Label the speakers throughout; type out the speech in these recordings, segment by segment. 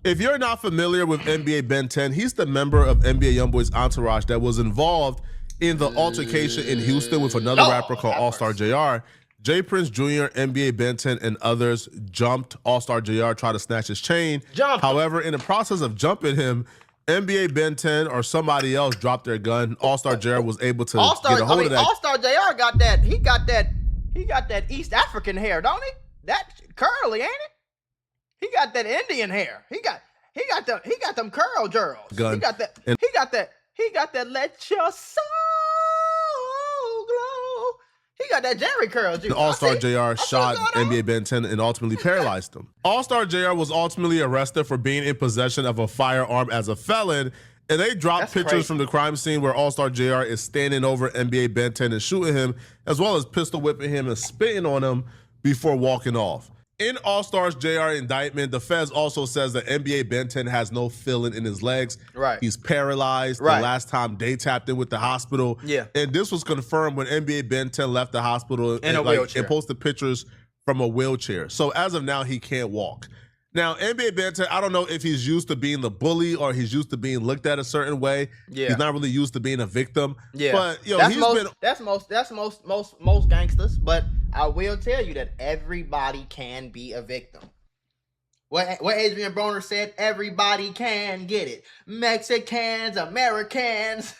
Speaker 1: If you're not familiar with NBA Ben 10, he's the member of NBA YoungBoy's entourage that was involved in the altercation in Houston with another rapper called All-Star JR. J. Prince Jr., NBA Ben 10, and others jumped All-Star JR, tried to snatch his chain. However, in the process of jumping him, NBA Ben 10 or somebody else dropped their gun. All-Star JR was able to get a hold of that.
Speaker 2: All-Star JR got that. He got that East African hair, don't he? That curly, ain't it? He got that Indian hair. He got them curl girls.
Speaker 1: Gun.
Speaker 2: He got that let your soul glow. He got that Jerry curl.
Speaker 1: All-Star JR shot NBA Ben 10 and ultimately paralyzed him. All-Star JR was ultimately arrested for being in possession of a firearm as a felon, and they dropped pictures from the crime scene where All-Star JR is standing over NBA Ben 10 and shooting him, as well as pistol whipping him and spitting on him before walking off. In All-Star's JR indictment, the feds also says that NBA Ben 10 has no feeling in his legs.
Speaker 2: Right.
Speaker 1: He's paralyzed. The last time they tapped in with the hospital.
Speaker 2: Yeah.
Speaker 1: And this was confirmed when NBA Ben 10 left the hospital
Speaker 2: in a wheelchair.
Speaker 1: And posted pictures from a wheelchair. So as of now, he can't walk. Now, NBA Ben 10, I don't know if he's used to being the bully or he's used to being looked at a certain way.
Speaker 2: Yeah.
Speaker 1: He's not really used to being a victim.
Speaker 2: Yeah.
Speaker 1: But
Speaker 2: that's most gangsters. But I will tell you that everybody can be a victim. What Adrian Broner said, everybody can get it. Mexicans, Americans.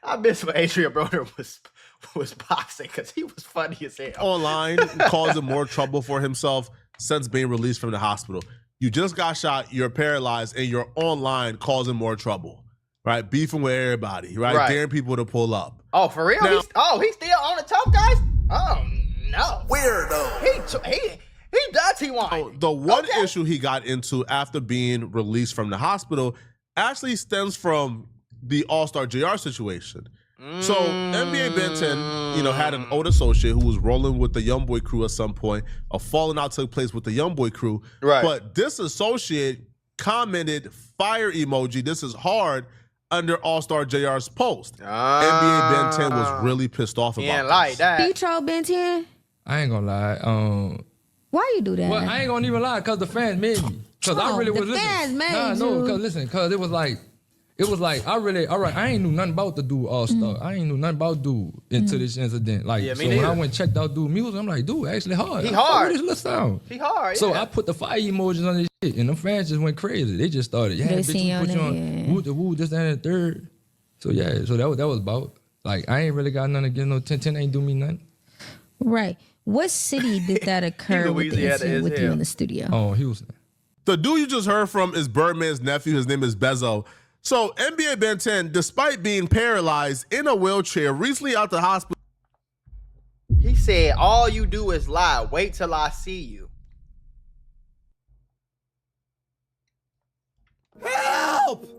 Speaker 2: I miss when Adrian Broner was boxing because he was funny as hell.
Speaker 1: Online, causing more trouble for himself since being released from the hospital. You just got shot, you're paralyzed, and you're online causing more trouble, right? Beefing with everybody, right? Daring people to pull up.
Speaker 2: Oh, for real? Now, he's still on the top, guys? Oh, no.
Speaker 3: Weirdo.
Speaker 2: He dirty one.
Speaker 1: The one issue he got into after being released from the hospital actually stems from the All-Star JR situation. So NBA Ben 10, had an old associate who was rolling with the YoungBoy crew at some point. A falling out took place with the YoungBoy crew.
Speaker 2: Right.
Speaker 1: But this associate commented fire emoji, this is hard, under All-Star JR's post. NBA Ben 10 was really pissed off about
Speaker 2: like that.
Speaker 4: You troll Ben 10?
Speaker 5: I ain't gonna lie.
Speaker 4: Why you do that?
Speaker 5: Well, I ain't gonna even lie, cause the fans made me. Cause I really was listening.
Speaker 4: Fans made
Speaker 5: cause it was like I ain't knew nothing about the dude All-Star. I ain't knew nothing about dude until this incident. Like, so when I went and checked out dude music, I'm like, dude, actually hard.
Speaker 2: He hard.
Speaker 5: This little sound.
Speaker 2: He hard.
Speaker 5: So I put the fire emojis on this shit, and the fans just went crazy. They just started, bitch, we put you on woo the woo, this, that, and the third. So so that was about. Like, I ain't really got nothing against no 10 ain't do me nothing.
Speaker 4: Right. What city did that occur with the incident with you in the studio?
Speaker 5: Oh, Houston.
Speaker 1: The dude you just heard from is Birdman's nephew. His name is Bezo. So NBA Ben 10, despite being paralyzed in a wheelchair, recently out the hospital.
Speaker 2: He said, all you do is lie. Wait till I see you.
Speaker 3: Help!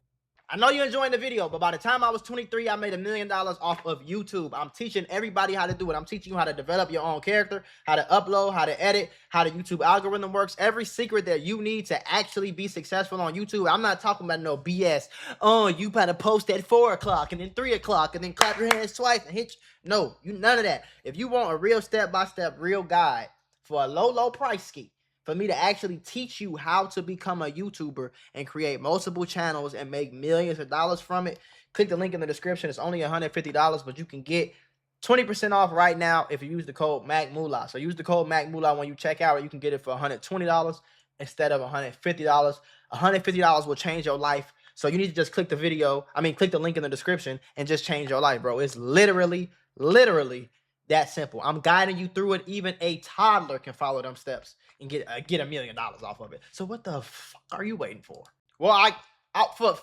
Speaker 2: I know you're enjoying the video, but by the time I was 23, I made $1 million off of YouTube. I'm teaching everybody how to do it. I'm teaching you how to develop your own character, how to upload, how to edit, how the YouTube algorithm works, every secret that you need to actually be successful on YouTube. I'm not talking about no BS. Oh, you better post at 4 o'clock and then 3 o'clock and then clap your hands twice and hit you. No, none of that. If you want a real step-by-step, real guide for a low price ski, for me to actually teach you how to become a YouTuber and create multiple channels and make millions of dollars from it, click the link in the description. It's only $150, but you can get 20% off right now if you use the code MACMULA. So use the code MACMULA when you check out, or you can get it for $120 instead of $150. $150 will change your life. So you need to just click the link in the description and just change your life, bro. It's literally that simple. I'm guiding you through it. Even a toddler can follow them steps and get $1 million off of it. So what the fuck are you waiting for? Well,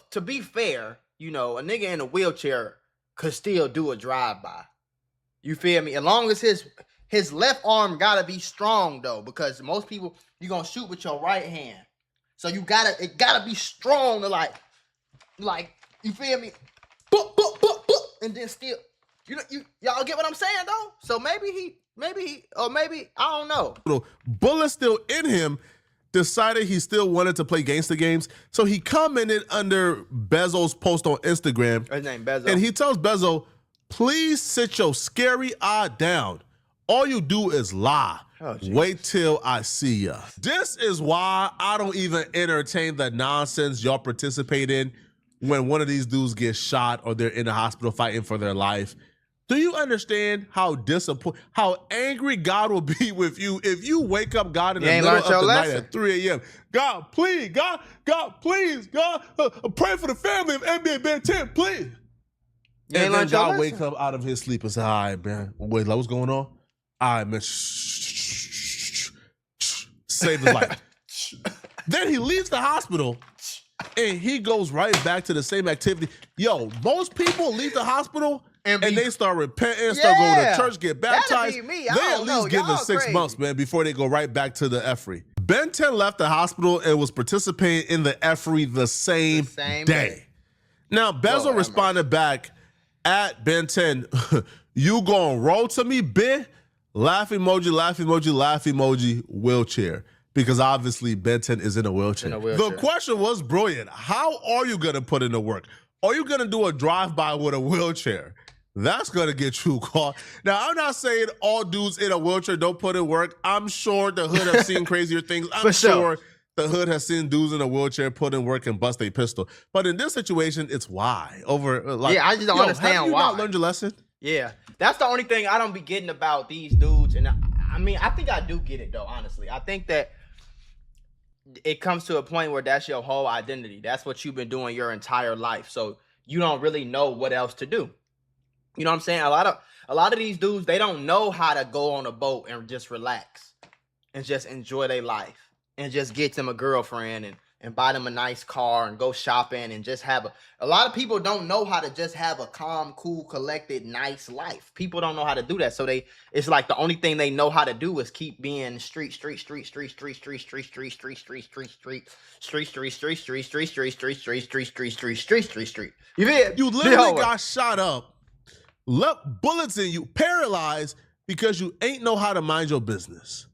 Speaker 2: to be fair, a nigga in a wheelchair could still do a drive-by. You feel me? As long as his left arm gotta be strong though, because most people you're gonna shoot with your right hand. So it gotta be strong to like you feel me? Boop, boop, boop, boop, and then still. Y'all get what I'm saying though? So maybe I don't know.
Speaker 1: Bullet still in him, decided he still wanted to play gangster games. So he commented under Bezo's post on Instagram.
Speaker 2: His name Bezo.
Speaker 1: And he tells Bezo, please sit your scary eye down. All you do is lie. Wait till I see ya. This is why I don't even entertain the nonsense y'all participate in when one of these dudes gets shot or they're in the hospital fighting for their life. Do you understand how how angry God will be with you if you wake up God in the middle of the night at 3 a.m.? God, please, God, please, God, pray for the family of NBA Ben 10, please. And then God wakes up out of his sleep and says, all right, man, wait, what's going on? All right, man, save his life. Then he leaves the hospital and he goes right back to the same activity. Yo, most people leave the hospital and they start repenting, start going to church, get baptized. They at least give it 6 months, man, before they go right back to the effery. Ben 10 left the hospital and was participating in the effery the same day. Now, Bezel responded back at Ben 10, you gonna roll to me, Ben? Laugh emoji, laugh emoji, laugh emoji, wheelchair. Because obviously Ben 10 is in a wheelchair. The question was brilliant. How are you gonna put in the work? Are you gonna do a drive-by with a wheelchair? That's gonna get you caught. Now, I'm not saying all dudes in a wheelchair don't put in work. I'm sure the hood have seen crazier things. I'm sure the hood has seen dudes in a wheelchair put in work and bust a pistol. But in this situation, it's why.
Speaker 2: I just don't understand
Speaker 1: have you
Speaker 2: why.
Speaker 1: Not learned your lesson?
Speaker 2: Yeah, that's the only thing I don't be getting about these dudes. And I mean, I think I do get it though, honestly. I think that it comes to a point where that's your whole identity. That's what you've been doing your entire life. So you don't really know what else to do. You know what I'm saying? A lot of these dudes, they don't know how to go on a boat and just relax and just enjoy their life and just get them a girlfriend and buy them a nice car and go shopping and just have a lot of people don't know how to just have a calm, cool, collected, nice life. People don't know how to do that. So it's like the only thing they know how to do is keep being street. You feel?
Speaker 1: You literally got shot up, bullets in you, paralyzed because you ain't know how to mind your business.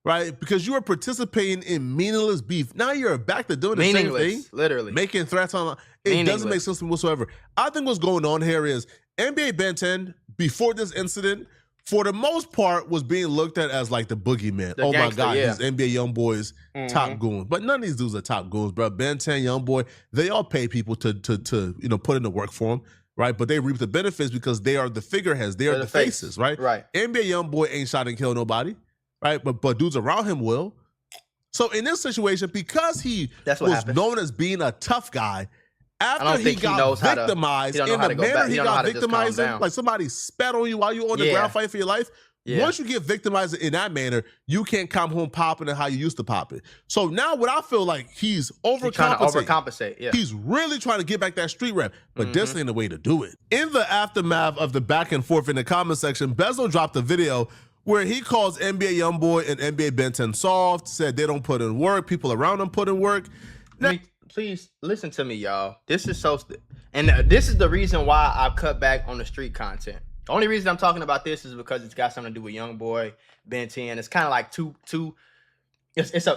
Speaker 1: Right? Because you were participating in meaningless beef. Now you're back to doing the same thing.
Speaker 2: Literally.
Speaker 1: Making threats online. It doesn't make sense to me whatsoever. I think what's going on here is NBA Ben 10, before this incident, for the most part, was being looked at as like the boogeyman. Oh my God, he's NBA Youngboy's top goon. But none of these dudes are top goons, bro. Ben 10, Youngboy, they all pay people to put in the work for them. Right, but they reap the benefits because they are the figureheads. They are the faces, right?
Speaker 2: Right.
Speaker 1: NBA Youngboy ain't shot and killed nobody. Right, but dudes around him will. So in this situation, because he was known as being a tough guy, after he got victimized in the manner he got victimized in, like somebody spat on you while you were on the ground fighting for your life. Once you get victimized in that manner, you can't come home popping it how you used to pop it. So now what I feel like he's overcompensating. He's really trying to get back that street rep, but this ain't the way to do it. In the aftermath of the back and forth in the comment section, Bezel dropped a video where he calls NBA Youngboy and NBA Ben 10 soft, said they don't put in work, people around them put in work. Now,
Speaker 2: please listen to me, y'all. This is and this is the reason why I cut back on the street content. The only reason I'm talking about this is because it's got something to do with Youngboy, Ben 10. It's kind of like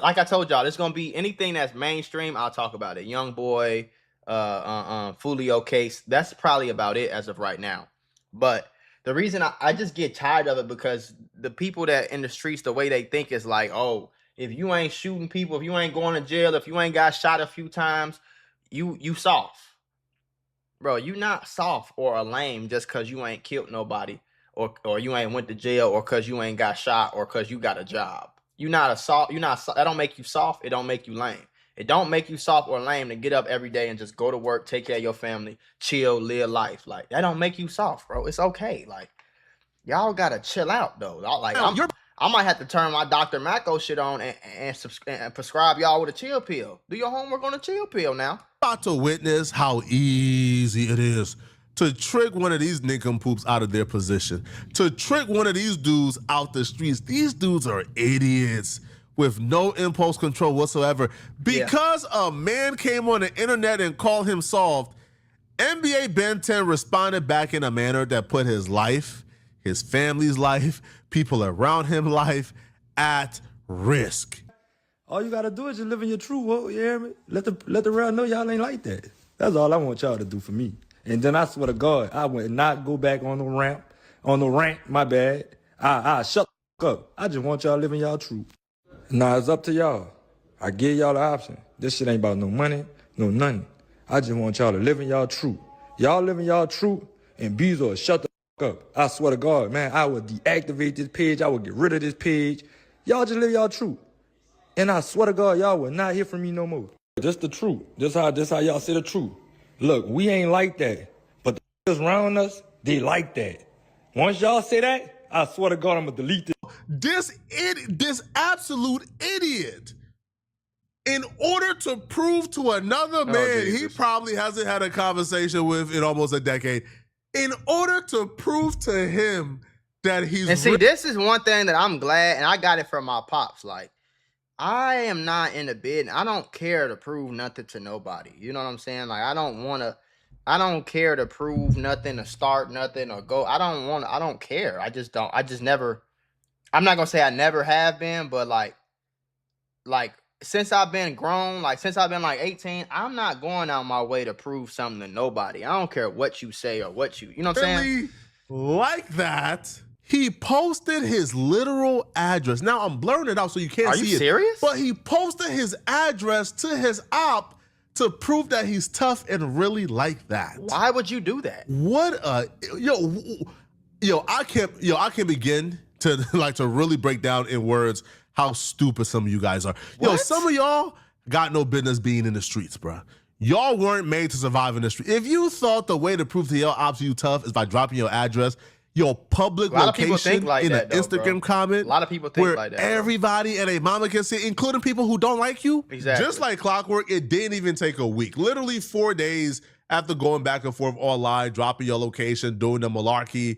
Speaker 2: like I told y'all, it's gonna be anything that's mainstream. I'll talk about it. Youngboy, Fulio case. That's probably about it as of right now. But the reason I just get tired of it because the people that in the streets, the way they think is like, oh, if you ain't shooting people, if you ain't going to jail, if you ain't got shot a few times, you soft. Bro, you not soft or a lame just because you ain't killed nobody or you ain't went to jail or because you ain't got shot or because you got a job. You not a soft. That don't make you soft. It don't make you lame. It don't make you soft or lame to get up every day and just go to work, take care of your family, chill, live life. Like, that don't make you soft, bro. It's okay. Like, y'all gotta chill out, though. Like, I might have to turn my Dr. Macco shit on and prescribe y'all with a chill pill. Do your homework on a chill pill now.
Speaker 1: About to witness how easy it is to trick one of these nincompoops out of their position, to trick one of these dudes out the streets. These dudes are idiots with no impulse control whatsoever. Because a man came on the internet and called him soft, NBA Ben 10 responded back in a manner that put his life, his family's life, people around him life at risk.
Speaker 5: All you gotta do is just live in your truth. You hear me? Let the world know y'all ain't like that. That's all I want y'all to do for me. And then I swear to God, I would not go back on the rant, my bad. I shut up. I just want y'all living y'all truth. Nah, it's up to y'all. I give y'all the option. This shit ain't about no money, no nothing. I just want y'all to live in y'all truth. Y'all living y'all truth, and Bezo shut the fuck up. I swear to God, man, I would deactivate this page. I would get rid of this page. Y'all just live y'all truth. And I swear to God, y'all will not hear from me no more. This the truth. This how y'all say the truth. Look, we ain't like that. But the around us, they like that. Once y'all say that, I swear to God, I'm gonna delete this.
Speaker 1: This absolute idiot. In order to prove to another man he probably hasn't had a conversation with in almost a decade, in order to prove to him that he's...
Speaker 2: And see, this is one thing that I'm glad, and I got it from my pops. Like, I am not in the bid. I don't care to prove nothing to nobody. You know what I'm saying? Like, I don't care to prove nothing, to start nothing, or go. I don't care. I just never, I'm not going to say I never have been, but like, since I've been grown, like since I've been like 18, I'm not going out my way to prove something to nobody. I don't care what you say or what you know what I'm saying?
Speaker 1: Like that, he posted his literal address. Now I'm blurring it out so you can't see it. Are you
Speaker 2: serious?
Speaker 1: But he posted his address to his op to prove that he's tough and really like that.
Speaker 2: Why would you do that?
Speaker 1: What a I can't begin to really break down in words how stupid some of you guys are.
Speaker 2: What?
Speaker 1: Some of y'all got no business being in the streets, bruh. Y'all weren't made to survive in the street. If you thought the way to prove to your ops you tough is by dropping your address, your public location in an Instagram comment,
Speaker 2: a lot of people think
Speaker 1: where
Speaker 2: like that.
Speaker 1: Everybody and a mama can see, including people who don't like you.
Speaker 2: Exactly.
Speaker 1: Just like clockwork, it didn't even take a week. Literally 4 days after going back and forth online, dropping your location, doing the malarkey.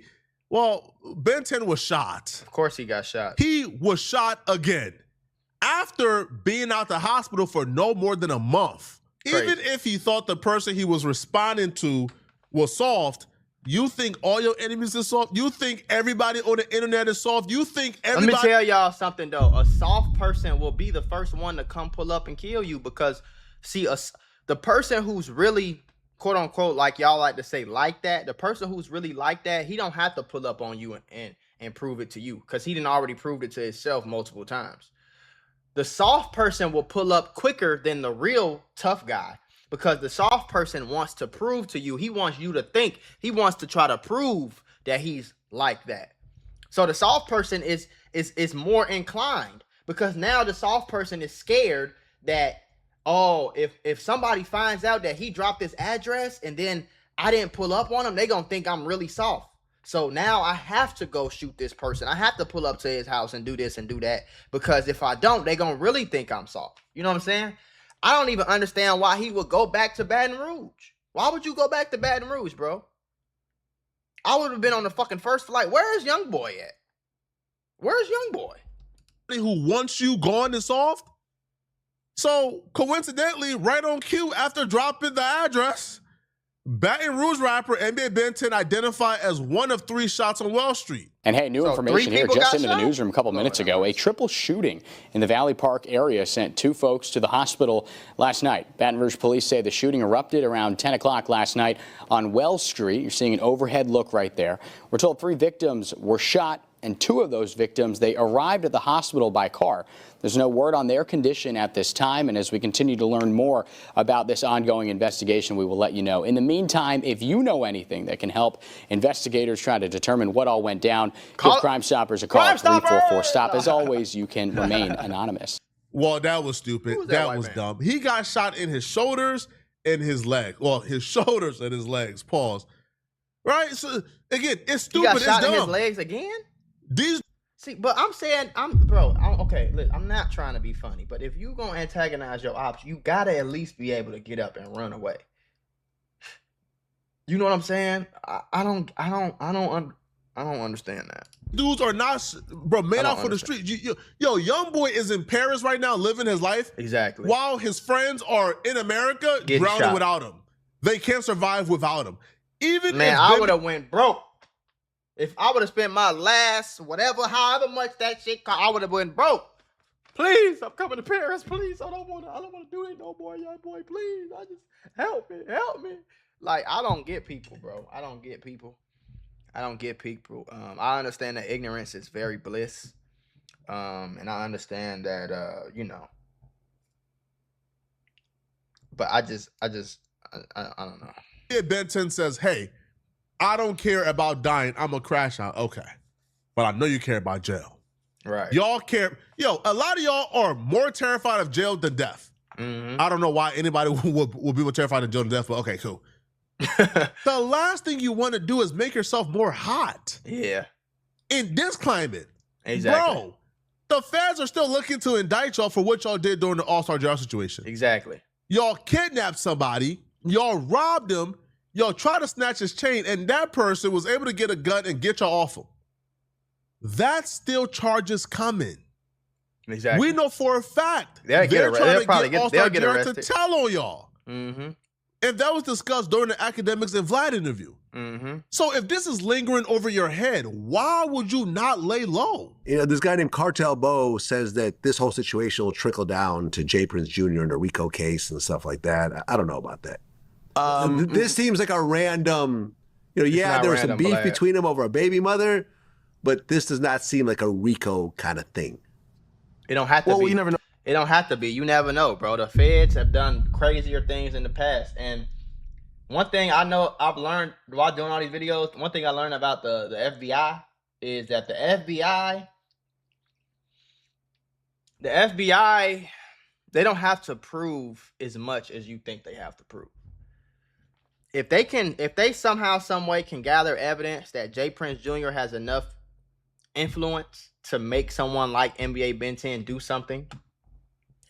Speaker 1: Well, Ben 10 was shot.
Speaker 2: Of course he got shot.
Speaker 1: He was shot again after being out the hospital for no more than a month.
Speaker 2: Crazy.
Speaker 1: Even if he thought the person he was responding to was soft, you think all your enemies are soft? You think everybody on the internet is soft? You think everybody...
Speaker 2: Let me tell y'all something, though. A soft person will be the first one to come pull up and kill you because, see, the person who's really... quote unquote, like y'all like to say, like that, the person who's really like that, he don't have to pull up on you and prove it to you because he didn't already proved it to himself multiple times. The soft person will pull up quicker than the real tough guy because the soft person wants to prove to you. He wants you to think. He wants to try to prove that he's like that. So the soft person is more inclined because now the soft person is scared that, oh, if somebody finds out that he dropped this address and then I didn't pull up on him, they gonna think I'm really soft. So now I have to go shoot this person. I have to pull up to his house and do this and do that because if I don't, they gonna really think I'm soft. You know what I'm saying? I don't even understand why he would go back to Baton Rouge. Why would you go back to Baton Rouge, bro? I would have been on the fucking first flight. Where's Young Boy at? Where's Young Boy?
Speaker 1: Who wants you gone and soft? So, coincidentally, right on cue after dropping the address, Baton Rouge rapper NBA Ben 10 identified as one of 3 shots on Wall Street.
Speaker 6: And hey, new information here just into the newsroom a couple minutes ago. A triple shooting in the Valley Park area sent 2 folks to the hospital last night. Baton Rouge police say the shooting erupted around 10 o'clock last night on Wells Street. You're seeing an overhead look right there. We're told 3 victims were shot, and 2 of those victims, they arrived at the hospital by car. There's no word on their condition at this time, and as we continue to learn more about this ongoing investigation, we will let you know. In the meantime, if you know anything that can help investigators try to determine what all went down, give Crime Stoppers a call at 344-STOP. As always, you can remain anonymous.
Speaker 1: Well, that was stupid. That was dumb. He got shot in his shoulders and his leg. Well, his shoulders and his legs. Pause. Right? So, again, it's stupid.
Speaker 2: He got shot
Speaker 1: in
Speaker 2: his legs again?
Speaker 1: These...
Speaker 2: See, but I'm saying, okay, look, I'm not trying to be funny, but if you gonna antagonize your ops, you gotta at least be able to get up and run away. You know what I'm saying? I don't understand that.
Speaker 1: Dudes are not, made out for the street. Yo, Young Boy is in Paris right now living his life.
Speaker 2: Exactly.
Speaker 1: While his friends are in America drowning without him. They can't survive without him.
Speaker 2: I would have went broke. If I would have spent my last, however much that shit cost, I would have went broke. Please, I'm coming to Paris. Please, I don't want to do it no more, Young Boy. Please, I just help me. Like, I don't get people, bro. I don't get people. I understand that ignorance is very bliss. And I understand that, you know, but I don't know.
Speaker 1: Ben 10 says, hey, I don't care about dying. I'm a crash out. Okay. But I know you care about jail.
Speaker 2: Right.
Speaker 1: Y'all care. Yo, a lot of y'all are more terrified of jail than death.
Speaker 2: Mm-hmm.
Speaker 1: I don't know why anybody would be more terrified of jail than death, but okay, cool. The last thing you want to do is make yourself more hot.
Speaker 2: Yeah.
Speaker 1: In this climate.
Speaker 2: Exactly.
Speaker 1: Bro, the feds are still looking to indict y'all for what y'all did during the All-Star JR situation.
Speaker 2: Exactly.
Speaker 1: Y'all kidnapped somebody. Y'all robbed him. Y'all tried to snatch his chain, and that person was able to get a gun and get y'all off him. That's still charges coming.
Speaker 2: Exactly.
Speaker 1: We know for a fact
Speaker 2: they're
Speaker 1: trying to
Speaker 2: probably
Speaker 1: get All-Star
Speaker 2: get
Speaker 1: JR
Speaker 2: arrested
Speaker 1: to tell on y'all.
Speaker 2: Mm-hmm.
Speaker 1: And that was discussed during the Academics and Vlad interview.
Speaker 2: Mm-hmm.
Speaker 1: So if this is lingering over your head, why would you not lay low?
Speaker 3: You know, this guy named Cartel Bo says that this whole situation will trickle down to J. Prince Jr. and the RICO case and stuff like that. I don't know about that. This seems like a random, you know, yeah, there was some beef between them over a baby mother, but this does not seem like a RICO kind of thing.
Speaker 2: It don't have to be.
Speaker 7: Well, you never know.
Speaker 2: It don't have to be. You never know, bro. The feds have done crazier things in the past. And one thing I know I've learned while doing all these videos, one thing I learned about the FBI is that the FBI, they don't have to prove as much as you think they have to prove. If they somehow, some way can gather evidence that J. Prince Jr. has enough influence to make someone like NBA Ben 10 do something,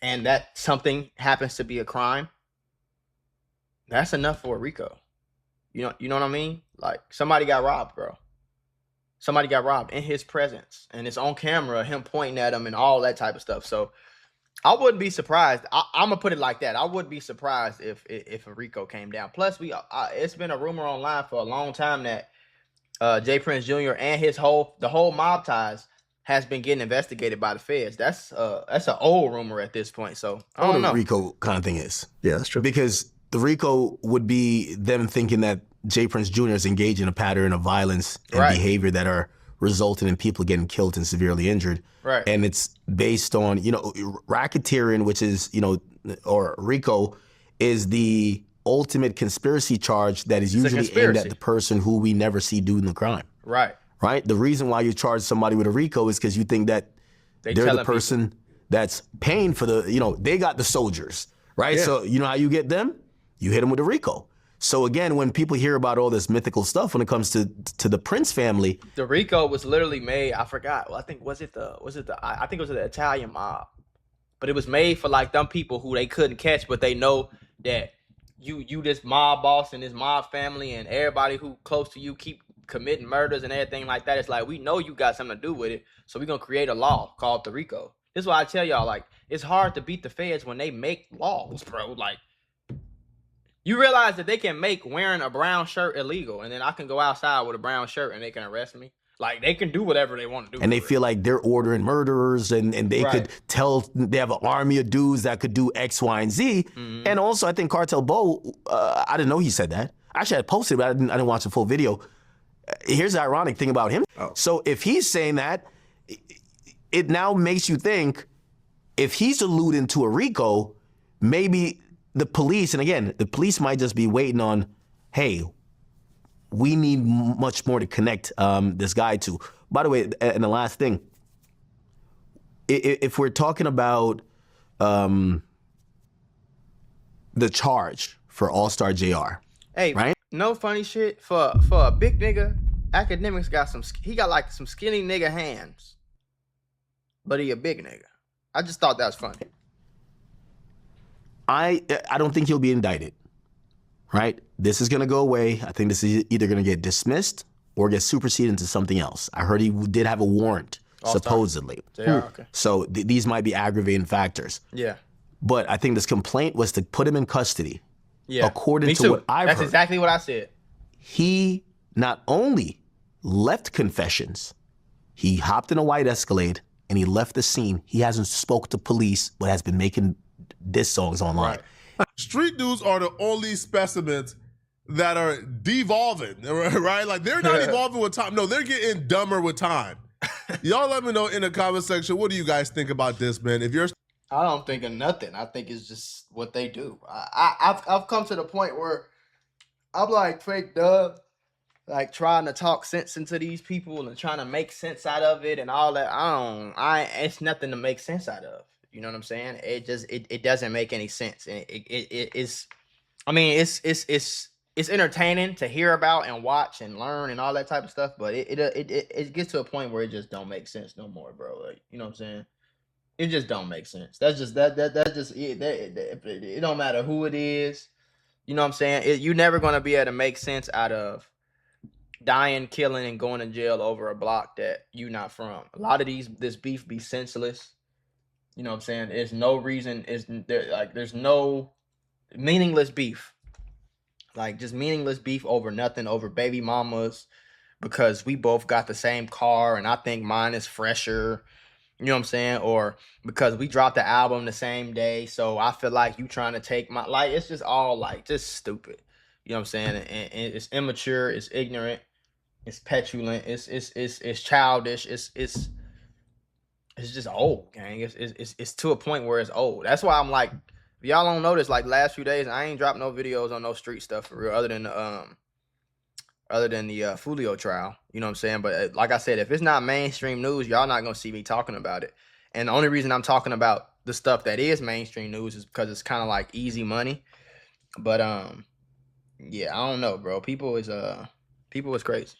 Speaker 2: and that something happens to be a crime, that's enough for a RICO. You know what I mean? Like, somebody got robbed, bro. Somebody got robbed in his presence, and it's on camera, him pointing at him and all that type of stuff. So I wouldn't be surprised. I'm gonna put it like that. I wouldn't be surprised if a RICO came down. Plus, it's been a rumor online for a long time that J. Prince Jr. and the whole mob ties has been getting investigated by the feds. That's an old rumor at this point. So I don't know.
Speaker 7: What the RICO kind of thing is.
Speaker 3: Yeah, that's true.
Speaker 7: Because the RICO would be them thinking that J. Prince Jr. is engaged in a pattern of violence and behavior that are resulting in people getting killed and severely injured.
Speaker 2: Right.
Speaker 7: And it's based on, you know, racketeering, which is, you know, or RICO is the ultimate conspiracy charge that is usually aimed at the person who we never see doing the crime.
Speaker 2: Right.
Speaker 7: Right? The reason why you charge somebody with a RICO is because you think that they're the person that's paying for the, you know, they got the soldiers, right? Yeah. So you know how you get them? You hit them with a RICO. So again, when people hear about all this mythical stuff when it comes to the Prince family,
Speaker 2: the RICO was literally made. I forgot. Well, I think was it the Italian mob, but it was made for like them people who they couldn't catch, but they know that you this mob boss and this mob family and everybody who close to you keep committing murders and everything like that. It's like, we know you got something to do with it, so we're gonna create a law called the RICO. This is why I tell y'all, like, it's hard to beat the feds when they make laws, bro. Like, you realize that they can make wearing a brown shirt illegal, and then I can go outside with a brown shirt and they can arrest me. Like, they can do whatever they want to do.
Speaker 7: And they feel like they're ordering murderers, and they could tell they have an army of dudes that could do X, Y, and Z. Mm-hmm. And also, I think Cartel Bo, I didn't know he said that. Actually, I posted it, but I didn't watch the full video. Here's the ironic thing about him. Oh. So if he's saying that, it now makes you think, if he's alluding to a RICO, maybe the police, and again, the police might just be waiting on, hey, we need much more to connect this guy to. By the way, and the last thing, if we're talking about the charge for All-Star JR,
Speaker 2: hey,
Speaker 7: right?
Speaker 2: No funny shit, for a big nigga, Academics got he got like some skinny nigga hands, but he a big nigga. I just thought that was funny.
Speaker 7: I don't think he'll be indicted, right? This is going to go away. I think this is either going to get dismissed or get superseded into something else. I heard he did have a warrant, supposedly.
Speaker 2: Okay.
Speaker 7: So these might be aggravating factors.
Speaker 2: Yeah.
Speaker 7: But I think this complaint was to put him in custody.
Speaker 2: Yeah.
Speaker 7: According to what I've heard.
Speaker 2: That's exactly what I said.
Speaker 7: He not only left confessions, he hopped in a white Escalade and he left the scene. He hasn't spoke to police, but has been making diss songs online.
Speaker 1: Right. Street dudes are the only specimens that are devolving, right? Like, they're not evolving with time. No, they're getting dumber with time. Y'all let me know in the comment section. What do you guys think about this, man? If you're
Speaker 2: I don't think of nothing. I think it's just what they do. I've come to the point where I'm like fake Dub, like trying to talk sense into these people and trying to make sense out of it and all that. It's nothing to make sense out of. You know what I'm saying? It doesn't make any sense. And it's, I mean, it's entertaining to hear about and watch and learn and all that type of stuff. But it gets to a point where it just don't make sense no more, bro. Like, you know what I'm saying? It just don't make sense. That's just that's just it. It don't matter who it is. You know what I'm saying? You're never gonna be able to make sense out of dying, killing, and going to jail over a block that you not from. A lot of this beef be senseless. You know what I'm saying? There's no reason. There's no meaningless beef. Like just meaningless beef over nothing, over baby mamas, because we both got the same car and I think mine is fresher. You know what I'm saying? Or because we dropped the album the same day, so I feel like you trying to take my, like, it's just all like just stupid. You know what I'm saying? And it's immature, it's ignorant, it's petulant, it's childish, it's just old, gang. It's to a point where it's old. That's why I'm like, if y'all don't notice, like last few days, I ain't dropped no videos on no street stuff for real, other than the Fulio trial. You know what I'm saying? But like I said, if it's not mainstream news, y'all not gonna see me talking about it. And the only reason I'm talking about the stuff that is mainstream news is because it's kind of like easy money. But yeah, I don't know, bro. People is crazy.